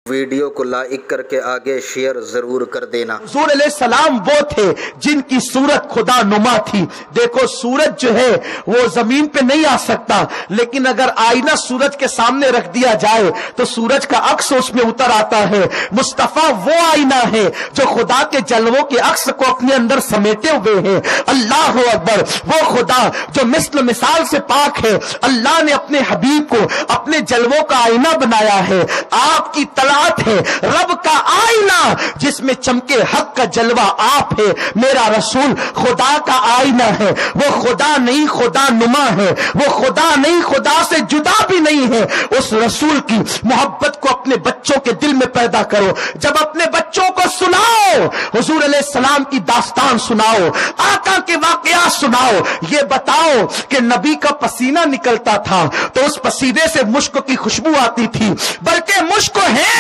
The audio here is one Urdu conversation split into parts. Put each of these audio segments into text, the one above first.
ویڈیو کو لائک کر کے آگے شیئر ضرور کر دینا۔ حضور علیہ السلام وہ تھے جن کی صورت خدا نما تھی۔ دیکھو سورج جو ہے وہ زمین پہ نہیں آ سکتا، لیکن اگر آئینہ سورج کے سامنے رکھ دیا جائے تو سورج کا عکس اس میں اتر آتا ہے۔ مصطفیٰ وہ آئینہ ہے جو خدا کے جلووں کے عکس کو اپنے اندر سمیٹے ہوئے ہیں۔ اللہ اکبر، وہ خدا جو مثل مثال سے پاک ہے، اللہ نے اپنے حبیب کو اپنے جلووں کا آئینہ بنایا ہے۔ آپ کی طلعت ہے رب کا آئینہ جس میں چمکے حق کا جلوہ آپ ہے۔ میرا رسول خدا کا آئینہ ہے، وہ خدا نہیں خدا نما ہے، وہ خدا نہیں خدا سے جدا بھی نہیں ہے۔ اس رسول کی محبت کو اپنے بچوں کے دل میں پیدا کرو۔ جب اپنے بچوں کو سناؤ، حضور علیہ السلام کی داستان سناؤ، آقا کے واقعات سناؤ، یہ بتاؤ کہ نبی کا پسینہ نکلتا تھا تو اس پسینے سے مشک کی خوشبو آتی تھی، بلکہ مشک ہے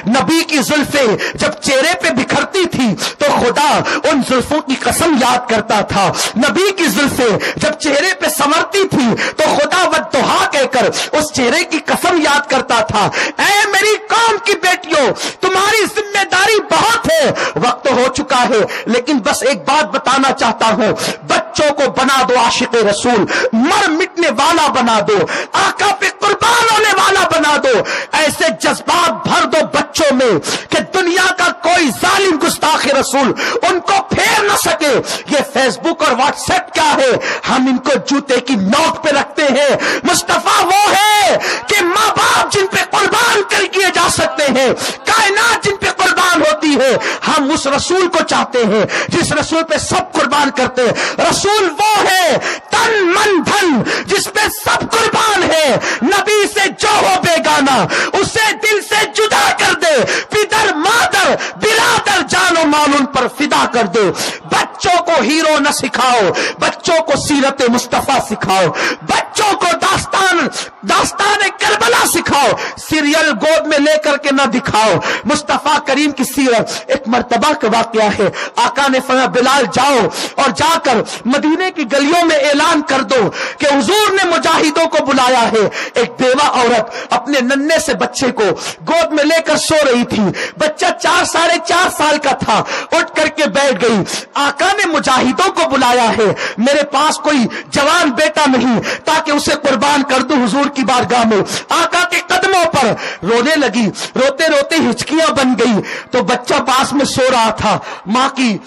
نبی کی زلفیں جب چہرے پہ بکھرتی تھی تو خدا ان زلفوں کی قسم یاد کرتا تھا۔ نبی کی زلفیں جب چہرے پہ سنورتی تھی تو خدا والضحیٰ کہہ کر اس چہرے کی قسم یاد کرتا تھا۔ اے میری قوم کی بیٹیوں، تمہاری ذمہ داری بہت ہے، وقت ہو چکا ہے، لیکن بس ایک بات بتانا چاہتا ہوں، بچوں کو بنا دو عاشق رسول، مر مٹنے والا بنا دو، آقا پہ قربان ہونے والا بنا دو، ایسے جذبات بھر دو بچوں میں کہ دنیا کا کوئی ظالم گستاخ رسول ان کو پھیر نہ سکے۔ یہ فیس بک اور واٹس ایپ کیا ہے، ہم ان کو جوتے کی نوک پہ رکھتے ہیں۔ مصطفیٰ وہ ہے کہ ماں باپ جن پہ قربان کر کیے جا سکتے ہیں، کائنات جن پہ قربان ہوتی ہے، ہم اس رسول کو چاہتے ہیں جس رسول پہ سب قربان کرتے ہیں۔ رسول وہ ہے تن من دھن جس پہ سب قربان ہے۔ نبی سے جو ہو بیگانہ اسے دل سے جدا کر دے، پدر مادر برادر جان و مال ان پر فدا کر دے۔ بچوں کو ہیرو نہ سکھاؤ، بچوں کو سیرت مصطفیٰ سکھاؤ، بچوں کو داستان کربلا سکھاؤ، سیریل گود میں لے کر کے نہ دکھاؤ۔ مصطفیٰ کریم کی سیرت ایک مرتبہ کا واقعہ ہے، آقا نے فرمایا بلال جاؤ اور جا کر مدینے کی گلیوں میں اعلان کر دو کہ حضور نے مجاہدوں کو بلایا ہے۔ ایک بیوہ عورت اپنے ننھے سے بچے کو گود میں لے کر سو رہی تھی، بچہ 4.5 سال کا تھا، اٹھ کر کے بیٹھ گئی۔ آقا نے مجاہدوں کو بلایا ہے، میرے پاس کوئی جوان بیٹا نہیں تاکہ اسے قربان کر دوں حضور کی بارگاہ میں۔ آقا کے قدموں پر رونے لگی، روتے روتے ہچکیاں بن گئی تو بچہ پاس میں سو رہا تھا، ماں کی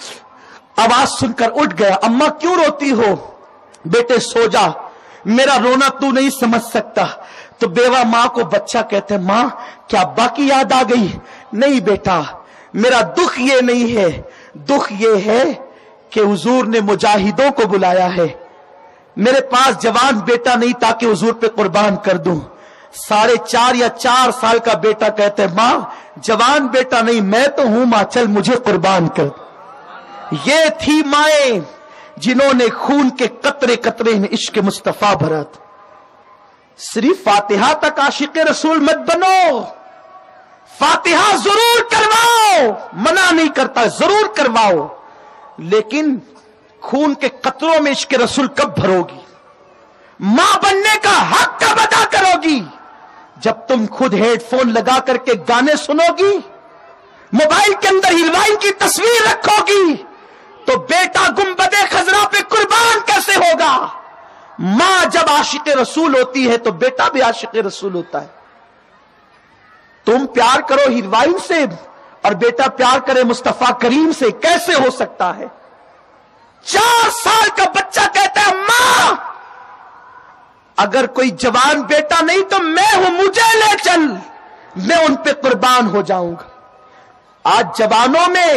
آواز سن کر اٹھ گیا، اماں کیوں روتی ہو؟ بیٹے سو جا، میرا رونا تو نہیں سمجھ سکتا۔ تو بیوہ ماں کو بچہ کہتے ہیں ماں کیا ابا کی یاد آ گئی؟ نہیں بیٹا، میرا دکھ یہ نہیں ہے، دکھ یہ ہے کہ حضور نے مجاہدوں کو بلایا ہے، میرے پاس جوان بیٹا نہیں تاکہ حضور پہ قربان کر دوں۔ 4.5 یا 4 سال کا بیٹا کہتے ہیں ماں جوان بیٹا نہیں میں تو ہوں ماں، چل مجھے قربان کر۔ یہ تھی مائیں جنہوں نے خون کے قطرے قطرے میں عشق مصطفیٰ بھرا تھا۔ صرف فاتحہ تک عاشق رسول مت بنو، فاتحہ ضرور کرواؤ، منع نہیں کرتا ضرور کرواؤ، لیکن خون کے قطروں میں عشق رسول کب بھرو گی؟ ماں بننے کا حق کب ادا کرو گی؟ جب تم خود ہیڈ فون لگا کر کے گانے سنو گی، موبائل کے اندر ہیروئن کی تصویر رکھو گی، تو بیٹا گنبد خضرا پہ قربان کیسے ہوگا؟ ماں جب عاشق رسول ہوتی ہے تو بیٹا بھی عاشق رسول ہوتا ہے۔ تم پیار کرو ہیروئن سے اور بیٹا پیار کرے مصطفیٰ کریم سے، کیسے ہو سکتا ہے؟ 4 سال کا بچہ کہتا ہے ماں اگر کوئی جوان بیٹا نہیں تو میں ہوں، مجھے لے چل، میں ان پہ قربان ہو جاؤں گا۔ آج جوانوں میں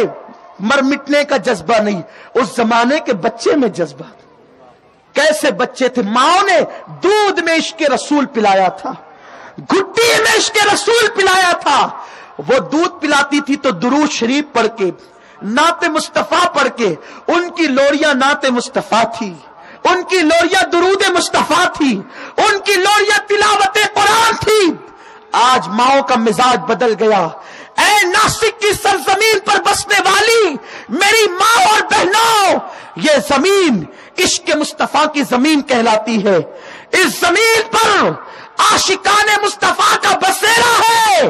مر مٹنے کا جذبہ نہیں، اس زمانے کے بچے میں جذبہ۔ کیسے بچے تھے؟ ماں نے دودھ میں عشق رسول پلایا تھا، گھٹی میں عشق رسول پلایا تھا۔ وہ دودھ پلاتی تھی تو درود شریف پڑھ کے، نعت مصطفیٰ پڑھ کے، ان کی لوریاں نعت مصطفیٰ تھی، ان کی لوریاں درود مصطفیٰ تھی، ان کی لوریاں تلاوت قرآن تھی۔ آج ماؤں کا مزاج بدل گیا۔ اے ناسک کی سرزمین پر بسنے والی میری ماں اور بہنوں، یہ زمین عشق مصطفیٰ کی زمین کہلاتی ہے۔ اس زمین پر عاشقان مصطفیٰ کا بسیرا ہے۔